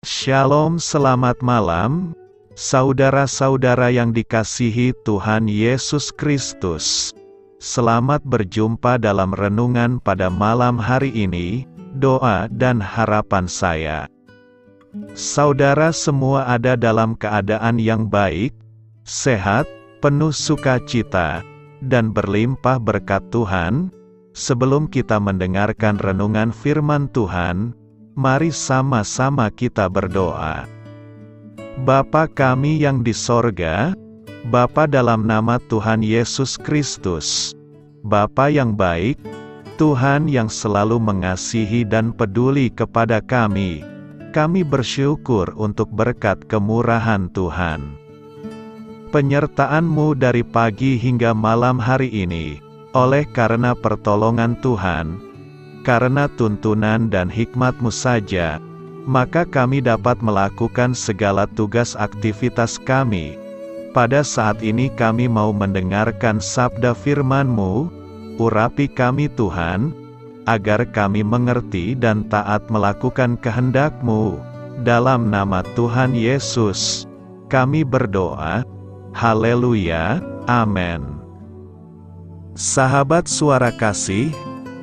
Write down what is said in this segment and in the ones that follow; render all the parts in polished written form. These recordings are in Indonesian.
Shalom, selamat malam, saudara-saudara yang dikasihi Tuhan Yesus Kristus. Selamat berjumpa dalam renungan pada malam hari ini. Doa dan harapan saya, saudara semua ada dalam keadaan yang baik, sehat, penuh sukacita, dan berlimpah berkat Tuhan. Sebelum kita mendengarkan renungan firman Tuhan, mari sama-sama kita berdoa. Bapa kami yang di sorga, Bapa dalam nama Tuhan Yesus Kristus, Bapa yang baik, Tuhan yang selalu mengasihi dan peduli kepada kami bersyukur untuk berkat kemurahan Tuhan. Penyertaan-Mu dari pagi hingga malam hari ini, oleh karena pertolongan Tuhan, karena tuntunan dan hikmat-Mu saja, maka kami dapat melakukan segala tugas aktivitas kami. Pada saat ini kami mau mendengarkan sabda firman-Mu, urapi kami Tuhan, agar kami mengerti dan taat melakukan kehendak-Mu. Dalam nama Tuhan Yesus, kami berdoa. Haleluya, amin. Sahabat suara kasih,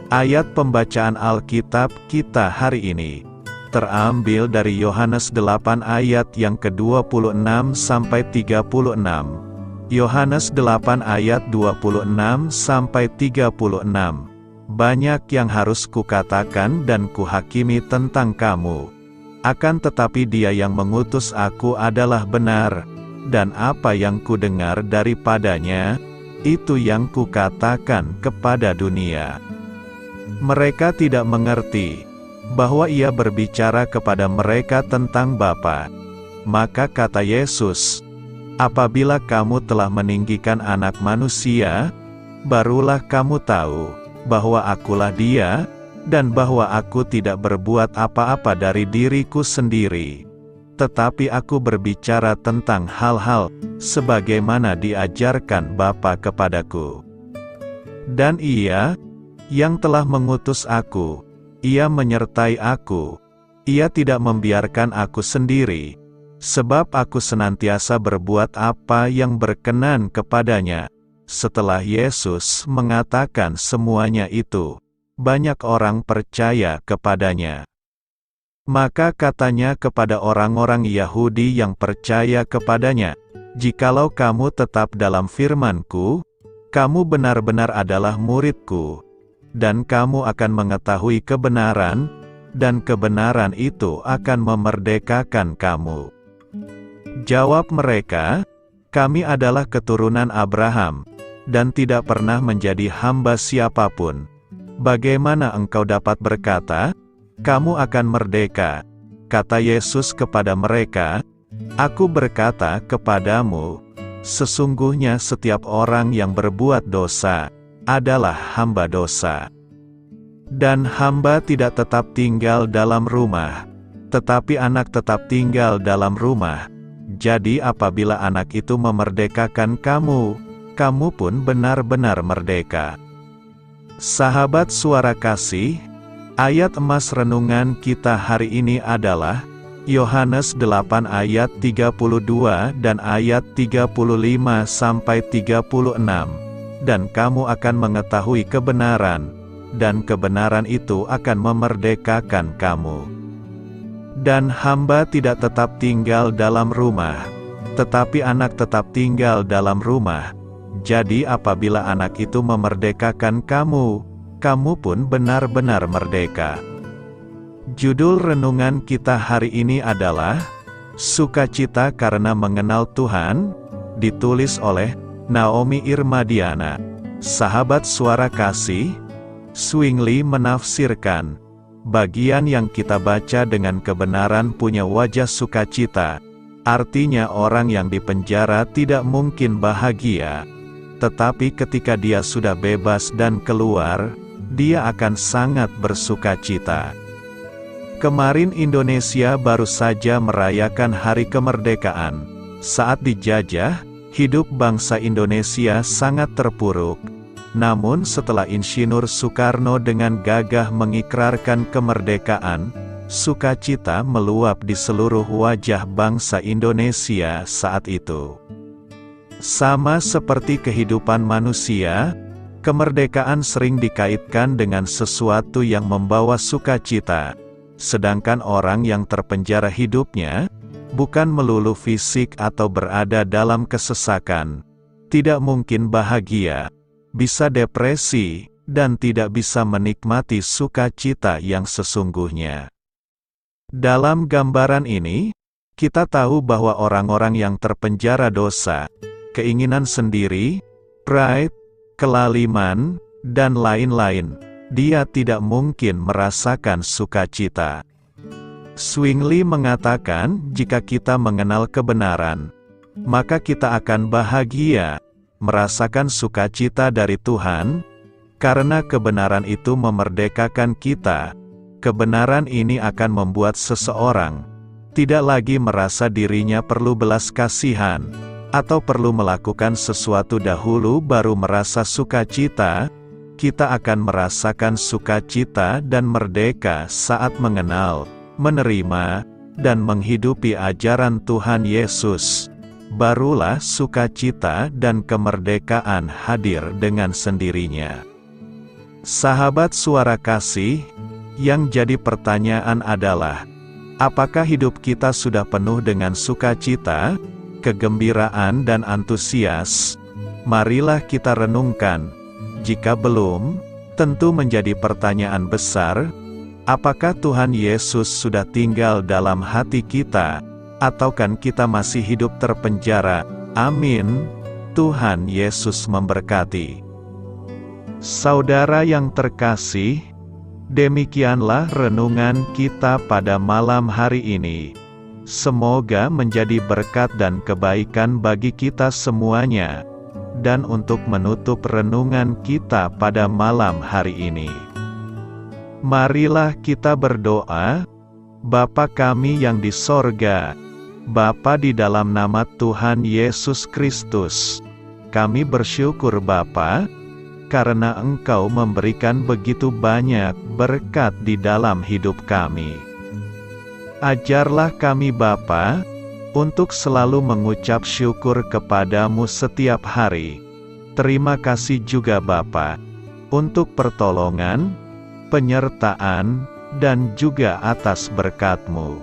ayat pembacaan Alkitab kita hari ini terambil dari Yohanes 8 ayat yang ke-26 sampai 36. Yohanes 8 ayat 26 sampai 36. Banyak yang harus kukatakan dan kuhakimi tentang kamu. Akan tetapi Dia yang mengutus aku adalah benar, dan apa yang kudengar daripadanya, itu yang kukatakan kepada dunia. Mereka tidak mengerti bahwa Ia berbicara kepada mereka tentang Bapa. Maka kata Yesus, apabila kamu telah meninggikan Anak Manusia, barulah kamu tahu bahwa Akulah Dia, dan bahwa Aku tidak berbuat apa-apa dari diriku sendiri, tetapi Aku berbicara tentang hal-hal sebagaimana diajarkan Bapa kepadaku. Dan Ia yang telah mengutus Aku, Ia menyertai Aku. Ia tidak membiarkan Aku sendiri, sebab Aku senantiasa berbuat apa yang berkenan kepadanya. Setelah Yesus mengatakan semuanya itu, banyak orang percaya kepadanya. Maka katanya kepada orang-orang Yahudi yang percaya kepadanya, jikalau kamu tetap dalam firman-Ku, kamu benar-benar adalah murid-Ku, dan kamu akan mengetahui kebenaran, dan kebenaran itu akan memerdekakan kamu. Jawab mereka, kami adalah keturunan Abraham, dan tidak pernah menjadi hamba siapapun. Bagaimana engkau dapat berkata, kamu akan merdeka? Kata Yesus kepada mereka, Aku berkata kepadamu, sesungguhnya setiap orang yang berbuat dosa adalah hamba dosa. Dan hamba tidak tetap tinggal dalam rumah, tetapi anak tetap tinggal dalam rumah. Jadi apabila anak itu memerdekakan kamu, kamu pun benar-benar merdeka. Sahabat suara kasih, ayat emas renungan kita hari ini adalah Yohanes 8 ayat 32 dan ayat 35 sampai 36. Dan kamu akan mengetahui kebenaran, dan kebenaran itu akan memerdekakan kamu. Dan hamba tidak tetap tinggal dalam rumah, tetapi anak tetap tinggal dalam rumah. Jadi apabila anak itu memerdekakan kamu, kamu pun benar-benar merdeka. Judul renungan kita hari ini adalah Sukacita karena mengenal Tuhan, ditulis oleh Naomi Irmadiana. Sahabat suara kasih, Zwingli menafsirkan, bagian yang kita baca dengan kebenaran punya wajah sukacita, artinya orang yang dipenjara tidak mungkin bahagia. Tetapi ketika dia sudah bebas dan keluar, dia akan sangat bersukacita. Kemarin Indonesia baru saja merayakan hari kemerdekaan. Saat dijajah, hidup bangsa Indonesia sangat terpuruk. Namun setelah Insinyur Soekarno dengan gagah mengikrarkan kemerdekaan, Sukacita meluap di seluruh wajah bangsa Indonesia saat itu. Sama seperti kehidupan manusia, kemerdekaan sering dikaitkan dengan sesuatu yang membawa sukacita, sedangkan orang yang terpenjara hidupnya, bukan melulu fisik atau berada dalam kesesakan, tidak mungkin bahagia, bisa depresi, dan tidak bisa menikmati sukacita yang sesungguhnya. Dalam gambaran ini, kita tahu bahwa orang-orang yang terpenjara dosa, keinginan sendiri, pride, kelaliman, dan lain-lain, dia tidak mungkin merasakan sukacita. Zwingli mengatakan, jika kita mengenal kebenaran, maka kita akan bahagia, merasakan sukacita dari Tuhan, karena kebenaran itu memerdekakan kita. Kebenaran ini akan membuat seseorang tidak lagi merasa dirinya perlu belas kasihan, atau perlu melakukan sesuatu dahulu baru merasa sukacita. Kita akan merasakan sukacita dan merdeka saat mengenal, menerima, dan menghidupi ajaran Tuhan Yesus. Barulah sukacita dan kemerdekaan hadir dengan sendirinya. Sahabat Suara Kasih, yang jadi pertanyaan adalah, apakah hidup kita sudah penuh dengan sukacita, kegembiraan dan antusias? Marilah kita renungkan. Jika belum, tentu menjadi pertanyaan besar, apakah Tuhan Yesus sudah tinggal dalam hati kita, atau kan kita masih hidup terpenjara? Amin. Tuhan Yesus memberkati. Saudara yang terkasih, demikianlah renungan kita pada malam hari ini. Semoga menjadi berkat dan kebaikan bagi kita semuanya. Dan untuk menutup renungan kita pada malam hari ini, marilah kita berdoa. Bapa kami yang di sorga, Bapa, di dalam nama Tuhan Yesus Kristus, kami bersyukur Bapa, karena Engkau memberikan begitu banyak berkat di dalam hidup kami. Ajarlah kami Bapa, untuk selalu mengucap syukur kepadamu setiap hari. Terima kasih juga Bapa, untuk pertolongan, penyertaan, dan juga atas berkat-Mu.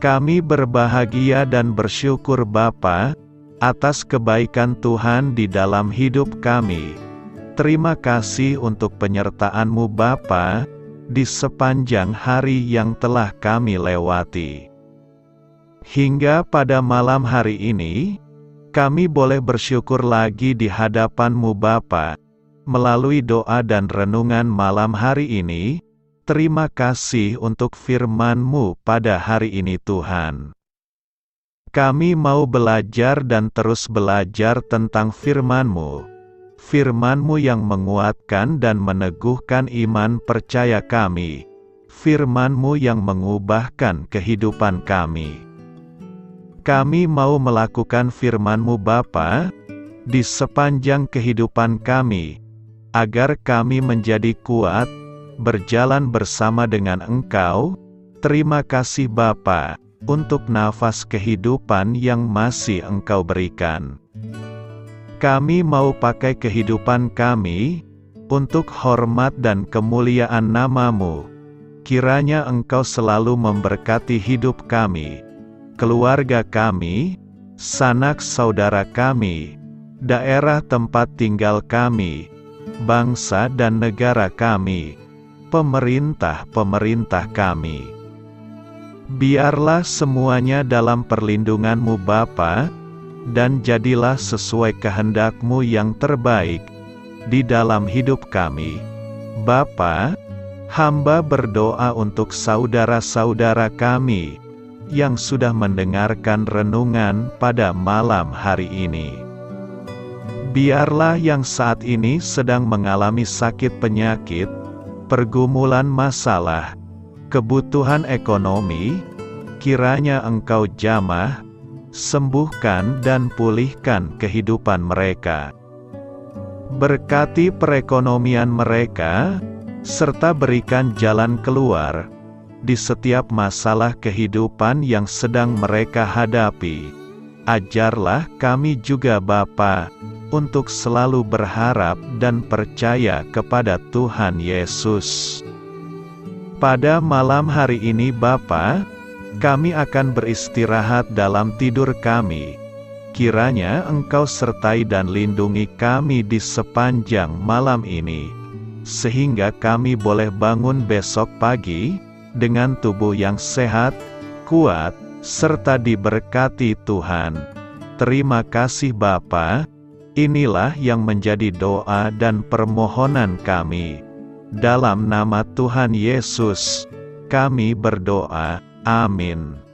Kami berbahagia dan bersyukur Bapa, atas kebaikan Tuhan di dalam hidup kami. Terima kasih untuk penyertaan-Mu Bapa, di sepanjang hari yang telah kami lewati. Hingga pada malam hari ini, kami boleh bersyukur lagi di hadapan-Mu Bapa. Melalui doa dan renungan malam hari ini, terima kasih untuk firman-Mu pada hari ini Tuhan. Kami mau belajar dan terus belajar tentang firman-Mu. Firman-Mu yang menguatkan dan meneguhkan iman percaya kami. Firman-Mu yang mengubahkan kehidupan kami. Kami mau melakukan firman-Mu Bapa, di sepanjang kehidupan kami, agar kami menjadi kuat, berjalan bersama dengan Engkau. Terima kasih Bapa, untuk nafas kehidupan yang masih Engkau berikan. Kami mau pakai kehidupan kami, untuk hormat dan kemuliaan nama-Mu. Kiranya Engkau selalu memberkati hidup kami, keluarga kami, sanak saudara kami, daerah tempat tinggal kami, bangsa dan negara kami, pemerintah-pemerintah kami. Biarlah semuanya dalam perlindungan-Mu Bapa, dan jadilah sesuai kehendak-Mu yang terbaik, di dalam hidup kami. Bapa, hamba berdoa untuk saudara-saudara kami, yang sudah mendengarkan renungan pada malam hari ini. Biarlah yang saat ini sedang mengalami sakit penyakit, pergumulan masalah, kebutuhan ekonomi, kiranya Engkau jamah, sembuhkan dan pulihkan kehidupan mereka. Berkati perekonomian mereka, serta berikan jalan keluar. di setiap masalah kehidupan yang sedang mereka hadapi. Ajarlah kami juga Bapa, untuk selalu berharap dan percaya kepada Tuhan Yesus. Pada malam hari ini Bapa, kami akan beristirahat dalam tidur kami. Kiranya Engkau sertai dan lindungi kami di sepanjang malam ini, sehingga kami boleh bangun besok pagi, dengan tubuh yang sehat, kuat, serta diberkati Tuhan. Terima kasih Bapa. Inilah yang menjadi doa dan permohonan kami. Dalam nama Tuhan Yesus, kami berdoa. Amin.